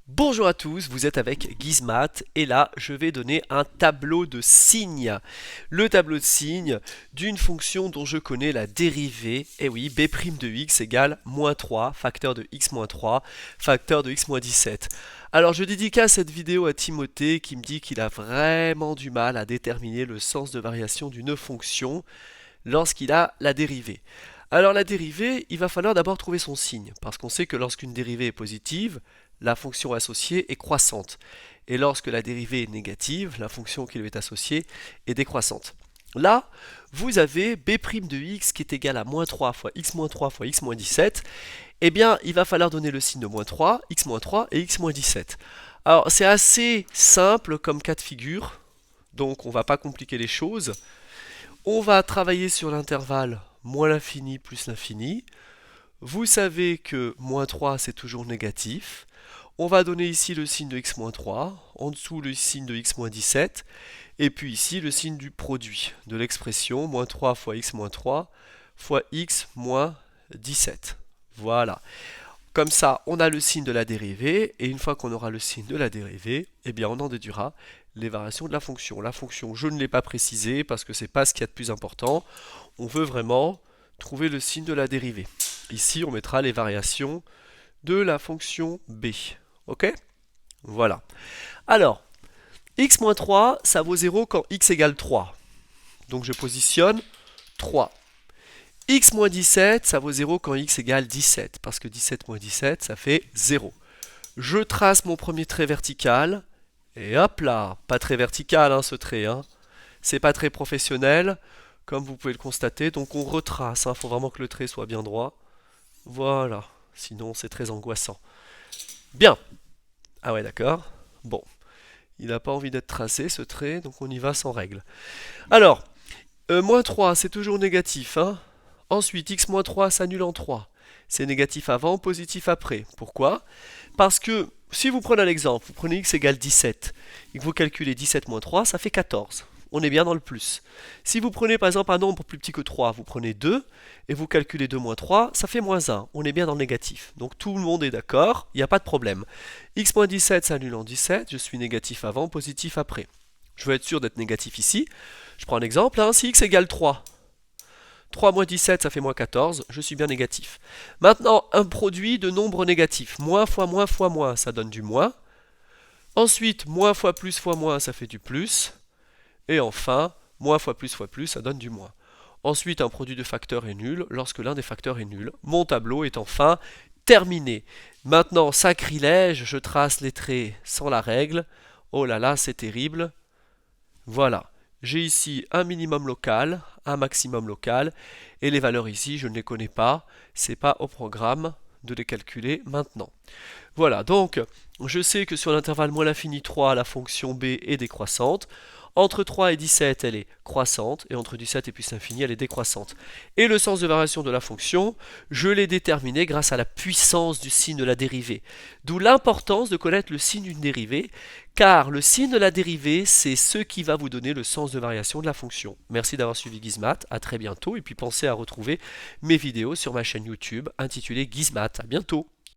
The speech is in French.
Bonjour à tous, vous êtes avec Gizmat et là je vais donner un tableau de signes. Le tableau de signes d'une fonction dont je connais la dérivée. Et oui, b' de x égale moins 3, facteur de x moins 3, facteur de x moins 17. Alors je dédicace cette vidéo à Timothée qui me dit qu'il a vraiment du mal à déterminer le sens de variation d'une fonction lorsqu'il a la dérivée. Alors la dérivée, il va falloir d'abord trouver son signe, parce qu'on sait que lorsqu'une dérivée est positive, la fonction associée est croissante. Et lorsque la dérivée est négative, la fonction qui lui est associée est décroissante. Là, vous avez b' de x qui est égal à moins 3 fois x moins 3 fois x moins 17. Eh bien, il va falloir donner le signe de moins 3, x moins 3 et x moins 17. Alors, c'est assez simple comme cas de figure, donc on ne va pas compliquer les choses. On va travailler sur l'intervalle moins l'infini plus l'infini. Vous savez que moins 3 c'est toujours négatif. On va donner ici le signe de x moins 3, en dessous le signe de x moins 17, et puis ici le signe du produit de l'expression moins 3 fois x moins 3 fois x moins 17. Voilà. Comme ça, on a le signe de la dérivée, et une fois qu'on aura le signe de la dérivée, eh bien on en déduira les variations de la fonction. La fonction, je ne l'ai pas précisé parce que c'est pas ce qu'il y a de plus important. On veut vraiment trouver le signe de la dérivée. Ici, on mettra les variations de la fonction b. Ok? Voilà. Alors, x moins 3, ça vaut 0 quand x égale 3. Donc je positionne 3. X moins 17, ça vaut 0 quand x égale 17, parce que 17 moins 17, ça fait 0. Je trace mon premier trait vertical, et hop là, pas très vertical hein, ce trait, hein. C'est pas très professionnel, comme vous pouvez le constater, donc on retrace, il faut vraiment que le trait soit bien droit. Voilà, sinon c'est très angoissant. Bien. Ah ouais, d'accord. Bon, il n'a pas envie d'être tracé ce trait, donc on y va sans règle. Alors, moins 3, c'est toujours négatif, hein. Ensuite, x moins 3 s'annule en 3. C'est négatif avant, positif après. Pourquoi? Parce que si vous prenez un exemple, vous prenez x égale 17, et que vous calculez 17 moins 3, ça fait 14. On est bien dans le plus. Si vous prenez par exemple un nombre plus petit que 3, vous prenez 2, et vous calculez 2 moins 3, ça fait moins 1. On est bien dans le négatif. Donc tout le monde est d'accord, il n'y a pas de problème. X moins 17 s'annule en 17, je suis négatif avant, positif après. Je veux être sûr d'être négatif ici. Je prends un exemple, hein, si x égale 3, 3 moins 17, ça fait moins 14, je suis bien négatif. Maintenant, un produit de nombres négatifs. Moins fois moins, ça donne du moins. Ensuite, moins fois moins, ça fait du plus. Et enfin, moins fois plus, ça donne du moins. Ensuite, un produit de facteurs est nul lorsque l'un des facteurs est nul. Mon tableau est enfin terminé. Maintenant, sacrilège, je trace les traits sans la règle. Oh là là, c'est terrible. Voilà. J'ai ici un minimum local, un maximum local, et les valeurs ici, je ne les connais pas, c'est pas au programme de les calculer maintenant. Voilà, donc je sais que sur l'intervalle moins l'infini 3, la fonction b est décroissante. Entre 3 et 17, elle est croissante, et entre 17 et plus l'infini, elle est décroissante. Et le sens de variation de la fonction, je l'ai déterminé grâce à la puissance du signe de la dérivée. D'où l'importance de connaître le signe d'une dérivée, car le signe de la dérivée, c'est ce qui va vous donner le sens de variation de la fonction. Merci d'avoir suivi Gizmat, à très bientôt, et puis pensez à retrouver mes vidéos sur ma chaîne YouTube intitulée Gizmat. À bientôt.